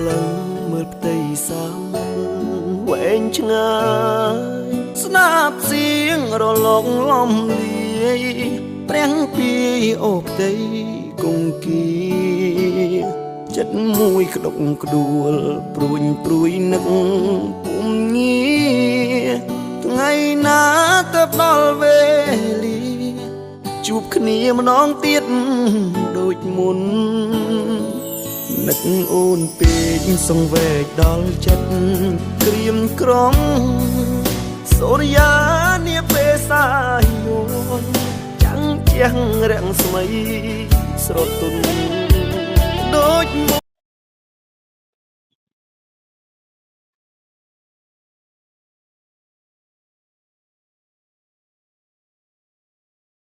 លឹងមើលផ្ទៃសាមវែងឆ្ងាយស្នាបសៀងរលកលំលាយព្រះពីអូផ្ទៃគង្គីចិត្តមួយក្តុកក្ដួលព្រួយព្រួយនឹកពុំងារថ្ងៃណាទៅដល់វេលាជួបគ្នាម្ដងទៀតដូចមុននឹកអូនពេកសង្វេគដល់ចិត្តក្រៀមក្រំសូរិយានាពេលសាយនចាំងជាងរាំងស្មីស្រទន់ដូចមុ